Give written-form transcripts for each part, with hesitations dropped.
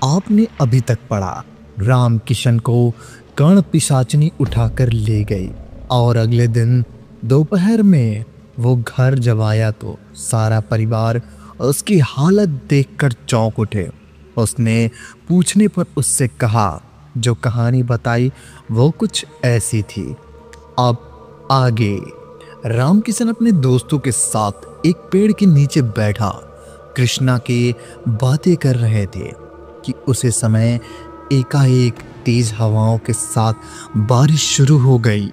आपने अभी तक पढ़ा। राम किशन को कर्ण पिशाचनी उठाकर ले गई और अगले दिन दोपहर में वो घर जब आया तो सारा परिवार उसकी हालत देखकर चौंक उठे। उसने पूछने पर उससे कहा, जो कहानी बताई वो कुछ ऐसी थी। अब आगे राम किशन अपने दोस्तों के साथ एक पेड़ के नीचे बैठा कृष्णा की बातें कर रहे थे कि उसी समय एकाएक तेज हवाओं के साथ बारिश शुरू हो गई।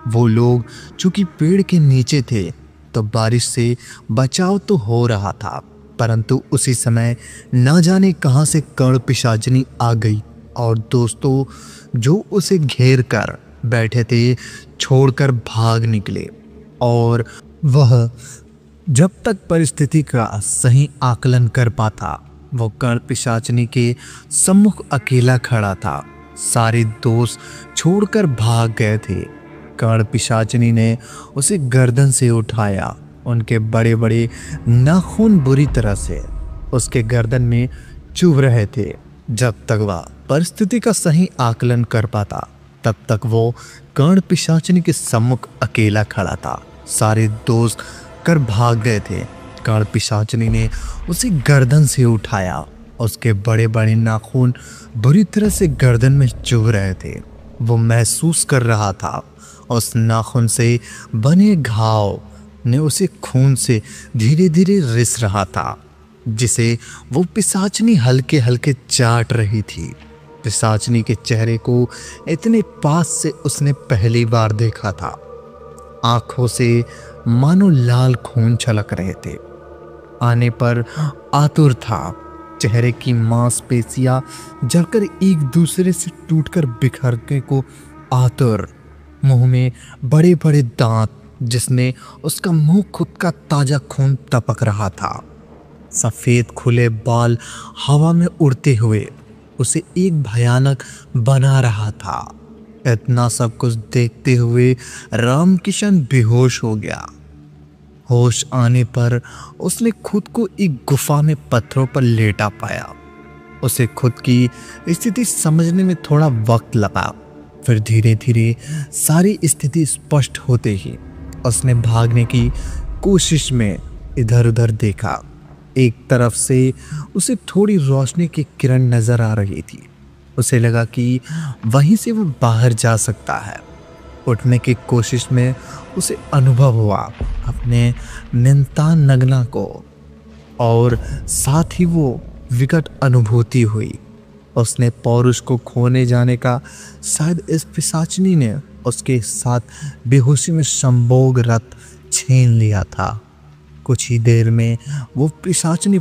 वो लोग चूंकि पेड़ के नीचे थे तो बारिश से बचाव तो हो रहा था, परंतु उसी समय न जाने कहां से कर्ण पिशाचनी आ गई और दोस्तों जो उसे घेर कर बैठे थे छोड़कर भाग निकले। और वह जब तक परिस्थिति का सही आकलन कर पाता वो कर्ण पिशाचनी के सम्मुख अकेला खड़ा था। सारे दोस्त छोड़कर भाग गए थे। कर्ण पिशाचनी ने उसे गर्दन से उठाया। उनके बड़े बड़े नाखून बुरी तरह से उसके गर्दन में चुभ रहे थे। जब तक वह परिस्थिति का सही आकलन कर पाता तब तक वो कर्ण पिशाचनी के सम्मुख अकेला खड़ा था। सारे दोस्त कर भाग गए थे। कर्ण पिशाचनी ने उसे गर्दन से उठाया। उसके बड़े बड़े नाखून बुरी तरह से गर्दन में चुभ रहे थे। वो महसूस कर रहा था उस नाखून से बने घाव ने उसे खून से धीरे धीरे रिस रहा था, जिसे वो पिशाचनी हल्के हल्के चाट रही थी। पिशाचनी के चेहरे को इतने पास से उसने पहली बार देखा था। आंखों से मानो लाल खून छलक रहे थे। आने पर आतुर था। चेहरे की मांसपेशियां जलकर एक दूसरे से टूटकर बिखरने को आतुर। मुंह में बड़े बड़े दांत, जिसने उसका मुंह खुद का ताजा खून टपक रहा था। सफेद खुले बाल हवा में उड़ते हुए उसे एक भयानक बना रहा था। इतना सब कुछ देखते हुए राम किशन बेहोश हो गया। होश आने पर उसने खुद को एक गुफा में पत्थरों पर लेटा पाया। उसे खुद की स्थिति समझने में थोड़ा वक्त लगा। फिर धीरे धीरे सारी स्थिति स्पष्ट होते ही उसने भागने की कोशिश में इधर उधर देखा। एक तरफ से उसे थोड़ी रोशनी की किरण नजर आ रही थी। उसे लगा कि वहीं से वो बाहर जा सकता है। उठने की कोशिश में उसे अनुभव हुआ अपने निंता नगना को, और साथ ही वो विकट अनुभूति हुई। उसने पौरुष को खोने जाने का शायद इस पिशाचनी ने उसके साथ बेहोशी में संभोग रत छीन लिया था। कुछ ही देर में वो पिशाचनी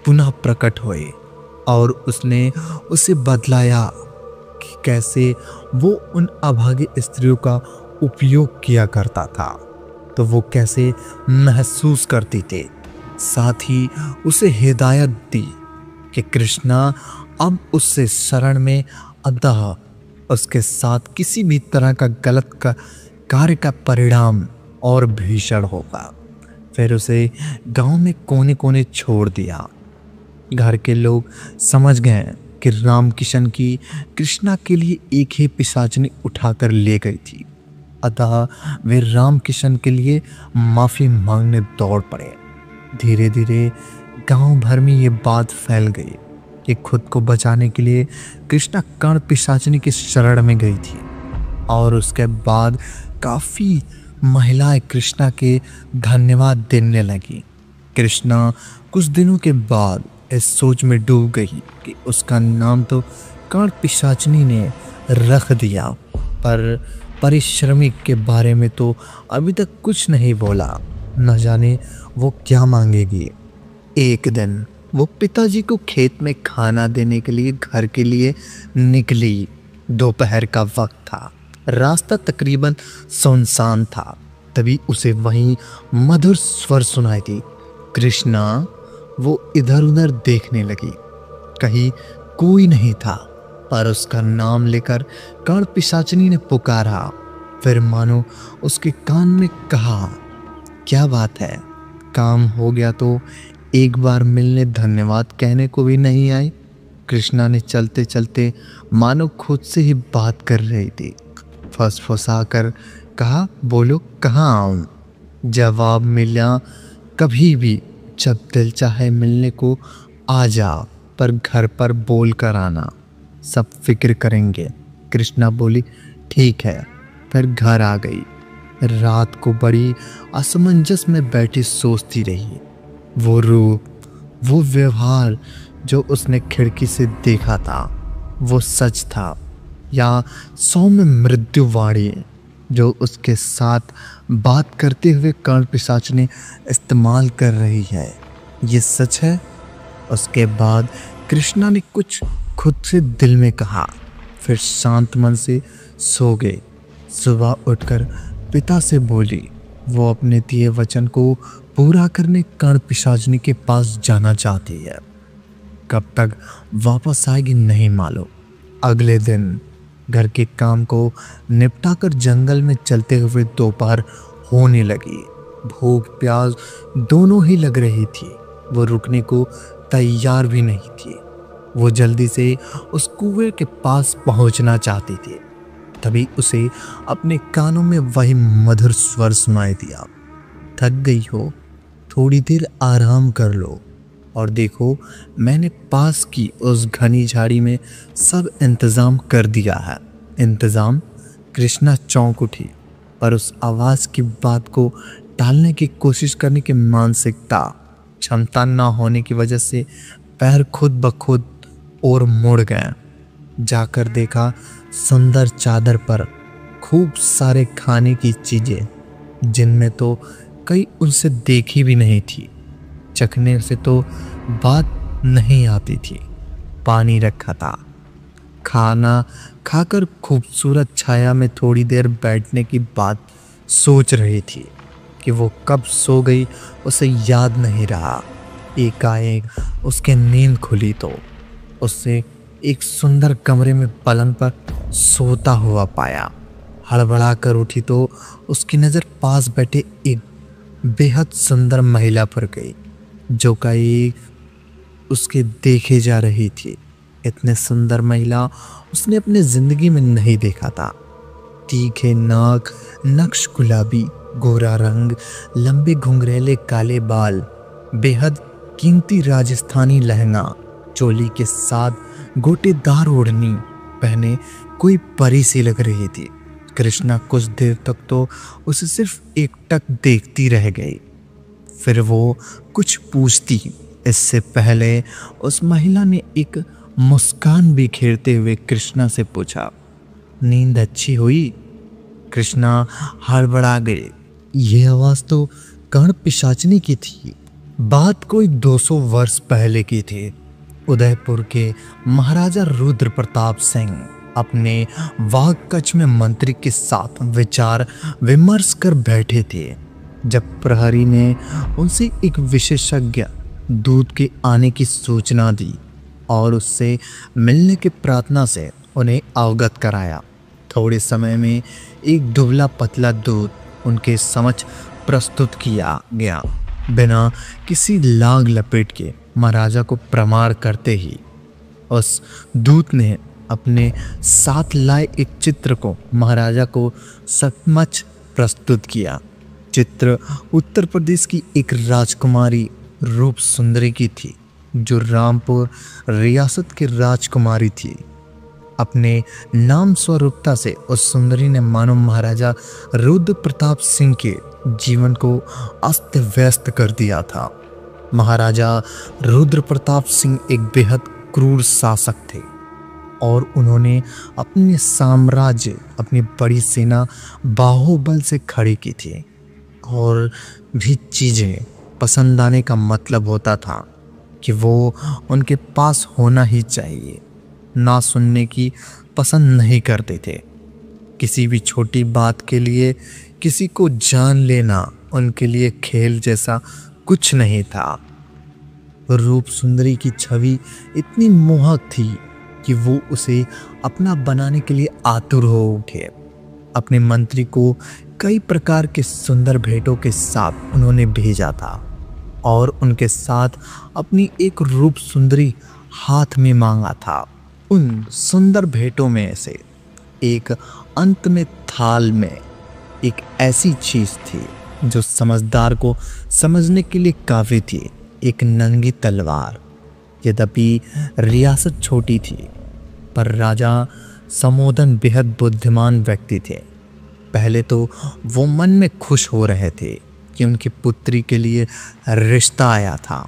पुनः प्रकट हुई और उसने उसे बतलाया कि कैसे वो उन अभागी स्त्रियों का उपयोग किया करता था, तो वो कैसे महसूस करती थी। साथ ही उसे हिदायत दी कि कृष्णा अब उससे शरण में, अतः उसके साथ किसी भी तरह का गलत कार्य का परिणाम और भीषण होगा। फिर उसे गांव में कोने कोने छोड़ दिया। घर के लोग समझ गए कि राम किशन की कृष्णा के लिए एक ही पिशाचनी उठाकर ले गई थी, अतः वे राम किशन के लिए माफी मांगने दौड़ पड़े। धीरे धीरे गांव भर में ये बात फैल गई कि खुद को बचाने के लिए कृष्णा कर्ण पिशाचनी की शरण में गई थी, और उसके बाद काफ़ी महिलाएं कृष्णा के धन्यवाद देने लगी। कृष्णा कुछ दिनों के बाद इस सोच में डूब गई कि उसका नाम तो कर्ण पिशाचनी ने रख दिया, पर परिश्रमिक के बारे में तो अभी तक कुछ नहीं बोला। न जाने वो क्या मांगेगी। एक दिन वो पिताजी को खेत में खाना देने के लिए घर के लिए निकली। दोपहर का वक्त था। रास्ता तकरीबन सुनसान था। तभी उसे वहीं मधुर स्वर सुनाई दी। कृष्णा। वो इधर उधर देखने लगी। कहीं कोई नहीं था, पर उसका नाम लेकर कर्ण पिशाचनी ने पुकारा। फिर मानो उसके कान में कहा, क्या बात है, काम हो गया तो एक बार मिलने धन्यवाद कहने को भी नहीं आई। कृष्णा ने चलते चलते मानो खुद से ही बात कर रही थी। फुसफुसा कर कहा, बोलो कहाँ आऊँ? जवाब मिला, कभी भी जब दिल चाहे मिलने को आ जा, पर घर पर बोल कर आना, सब फिक्र करेंगे। कृष्णा बोली, ठीक है। फिर घर आ गई। रात को बड़ी असमंजस में बैठी सोचती रही। वो रूप, वो व्यवहार जो उसने खिड़की से देखा था, वो सच था या सौम्य मृत्युवाणी जो उसके साथ बात करते हुए कर्ण पिशाच इस्तेमाल कर रही है, ये सच है? उसके बाद कृष्णा ने कुछ खुद से दिल में कहा, फिर शांत मन से सो गए। सुबह उठकर पिता से बोली वो अपने दिए वचन को पूरा करने कर्ण पिशाचनी के पास जाना चाहती है। कब तक वापस आएगी नहीं मालूम। अगले दिन घर के काम को निपटाकर जंगल में चलते हुए दोपहर होने लगी। भूख प्यास दोनों ही लग रही थी। वो रुकने को तैयार भी नहीं थी। वो जल्दी से उस कुएं के पास पहुंचना चाहती थी। तभी उसे अपने कानों में वही मधुर स्वर सुनाई दिया, थक गई हो, थोड़ी देर आराम कर लो, और देखो मैंने पास की उस घनी झाड़ी में सब इंतज़ाम कर दिया है। इंतज़ाम? कृष्णा चौंक उठी, पर उस आवाज़ की बात को टालने की कोशिश करने की मानसिकता क्षमता न होने की वजह से पैर खुद ब खुद और मुड़ गए। जाकर देखा सुंदर चादर पर खूब सारे खाने की चीज़ें, जिनमें तो कई उनसे देखी भी नहीं थी, चखने से तो बात नहीं आती थी। पानी रखा था। खाना खाकर खूबसूरत छाया में थोड़ी देर बैठने की बात सोच रही थी कि वो कब सो गई उसे याद नहीं रहा। एकाएक उसके नींद खुली तो उससे एक सुंदर कमरे में पलंग पर सोता हुआ पाया। हड़बड़ा कर उठी तो उसकी नज़र पास बैठे एक बेहद सुंदर महिला पर गई, जो कई उसके देखे जा रही थी। इतने सुंदर महिला उसने अपने जिंदगी में नहीं देखा था। तीखे नाक, नक्श गुलाबी, गोरा रंग, लंबे घुंघरेले काले बाल, बेहद कीमती राजस्थानी लहंगा, चोली के साथ गोटेदार ओढ़नी पहने कोई परी सी लग रही थी। कृष्णा कुछ देर तक तो उसे सिर्फ एकटक देखती रह गई। फिर वो कुछ पूछती इससे पहले उस महिला ने एक मुस्कान बिखेरते हुए कृष्णा से पूछा, नींद अच्छी हुई? कृष्णा हड़बड़ा गए। ये आवाज़ तो कर्ण पिशाचनी की थी। बात कोई 200 वर्ष पहले की थी। उदयपुर के महाराजा रुद्र प्रताप सिंह अपने वाघ कच्छ में मंत्री के साथ विचार विमर्श कर बैठे थे, जब प्रहरी ने उनसे एक विशेषज्ञ दूत के आने की सूचना दी और उससे मिलने की प्रार्थना से उन्हें अवगत कराया। थोड़े समय में एक दुबला पतला दूत उनके समक्ष प्रस्तुत किया गया। बिना किसी लाग लपेट के महाराजा को प्रमाण करते ही उस दूत ने अपने साथ लाए एक चित्र को महाराजा को समक्ष प्रस्तुत किया। चित्र उत्तर प्रदेश की एक राजकुमारी रूप सुंदरी की थी, जो रामपुर रियासत की राजकुमारी थी। अपने नाम स्वरूपता से उस सुंदरी ने मानो महाराजा रुद्र प्रताप सिंह के जीवन को अस्त व्यस्त कर दिया था। महाराजा रुद्र प्रताप सिंह एक बेहद क्रूर शासक थे और उन्होंने अपने साम्राज्य, अपनी बड़ी सेना बाहुबल से खड़ी की थी। और भी चीज़ें पसंद आने का मतलब होता था कि वो उनके पास होना ही चाहिए। ना सुनने की पसंद नहीं करते थे। किसी भी छोटी बात के लिए किसी को जान लेना उनके लिए खेल जैसा कुछ नहीं था। रूप सुंदरी की छवि इतनी मोहक थी कि वो उसे अपना बनाने के लिए आतुर हो उठे। अपने मंत्री को कई प्रकार के सुंदर भेंटों के साथ उन्होंने भेजा था और उनके साथ अपनी एक रूप सुंदरी हाथ में मांगा था। उन सुंदर भेंटों में से एक अंत में थाल में एक ऐसी चीज थी जो समझदार को समझने के लिए काफी थी, एक नंगी तलवार। यद्यपि रियासत छोटी थी, पर राजा समोदन बेहद बुद्धिमान व्यक्ति थे। पहले तो वो मन में खुश हो रहे थे कि उनकी पुत्री के लिए रिश्ता आया था,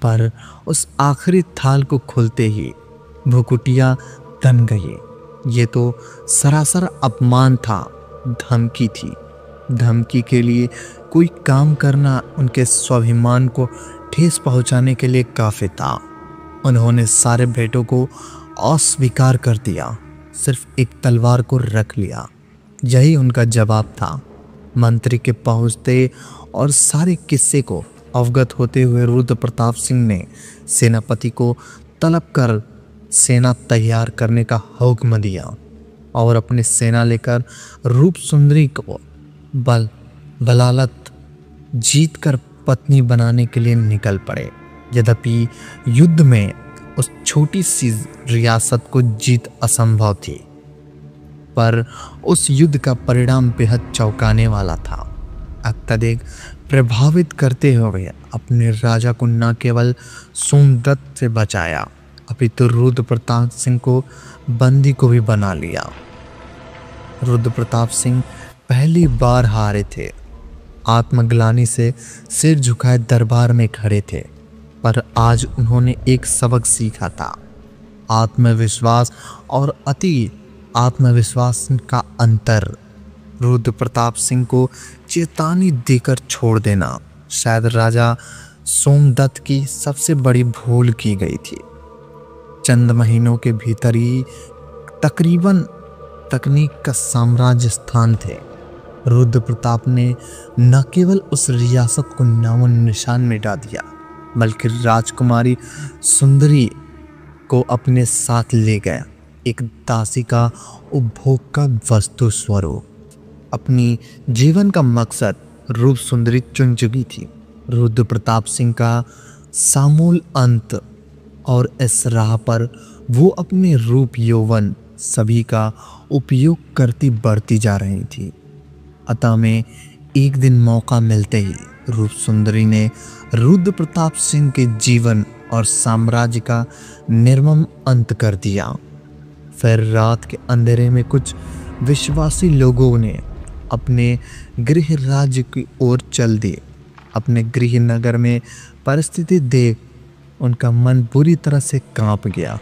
पर उस आखिरी थाल को खुलते ही भुकुटिया तन गई। ये तो सरासर अपमान था, धमकी थी। धमकी के लिए कोई काम करना उनके स्वाभिमान को ठेस पहुंचाने के लिए काफी था। उन्होंने सारे भेंटों को अस्वीकार कर दिया, सिर्फ एक तलवार को रख लिया। यही उनका जवाब था। मंत्री के पहुंचते और सारे किस्से को अवगत होते हुए रुद्र प्रताप सिंह ने सेनापति को तलब कर सेना तैयार करने का हुक्म दिया और अपनी सेना लेकर रूप सुंदरी को बलालत जीत कर पत्नी बनाने के लिए निकल पड़े। यद्यपि युद्ध में उस छोटी सी रियासत को जीत असंभव थी, पर उस युद्ध का परिणाम बेहद चौंकाने वाला था। अत्यधिक प्रभावित करते हुए अपने राजा को न केवल सोमदत्त से बचाया, अपितु रुद्र प्रताप सिंह को बंदी को भी बना लिया। रुद्र प्रताप सिंह पहली बार हारे थे। आत्मग्लानि से सिर झुकाए दरबार में खड़े थे, पर आज उन्होंने एक सबक सीखा था। आत्मविश्वास और अति आत्मविश्वास का अंतर। रुद्र प्रताप सिंह को चेतावनी देकर छोड़ देना शायद राजा सोमदत्त की सबसे बड़ी भूल की गई थी। चंद महीनों के भीतर ही तकरीबन तकनीक का साम्राज्य स्थान थे। रुद्र प्रताप ने न केवल उस रियासत को नामो निशान मिटा दिया, बल्कि राजकुमारी सुंदरी को अपने साथ ले गया, एक दासी का उपभोग का वस्तु स्वरूप। अपनी जीवन का मकसद रूप सुंदरी चुन चुकी थी। रुद्र प्रताप सिंह का सामूल अंत, और इस राह पर वो अपने रूप यौवन सभी का उपयोग करती बढ़ती जा रही थी। अतः में एक दिन मौका मिलते ही रूप सुंदरी ने रुद्र प्रताप सिंह के जीवन और साम्राज्य का निर्मम अंत कर दिया। फिर रात के अंधेरे में कुछ विश्वासी लोगों ने अपने गृह राज्य की ओर चल दिए। अपने गृह नगर में परिस्थिति देख उनका मन बुरी तरह से कांप गया।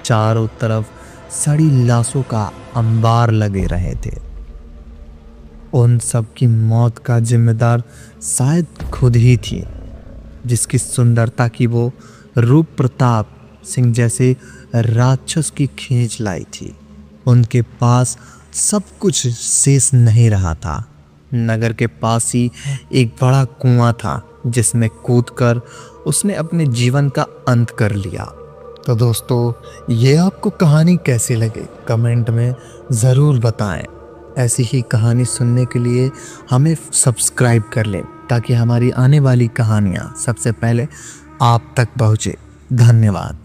चारों तरफ सड़ी लाशों का अंबार लगे रहे थे। उन सब की मौत का जिम्मेदार शायद खुद ही थी, जिसकी सुंदरता की वो रूप प्रताप सिंह जैसे राक्षस की खींच लाई थी। उनके पास सब कुछ शेष नहीं रहा था। नगर के पास ही एक बड़ा कुआं था, जिसमें कूदकर उसने अपने जीवन का अंत कर लिया। तो दोस्तों, ये आपको कहानी कैसी लगी कमेंट में ज़रूर बताएं। ऐसी ही कहानी सुनने के लिए हमें सब्सक्राइब कर लें, ताकि हमारी आने वाली कहानियाँ सबसे पहले आप तक पहुँचे। धन्यवाद।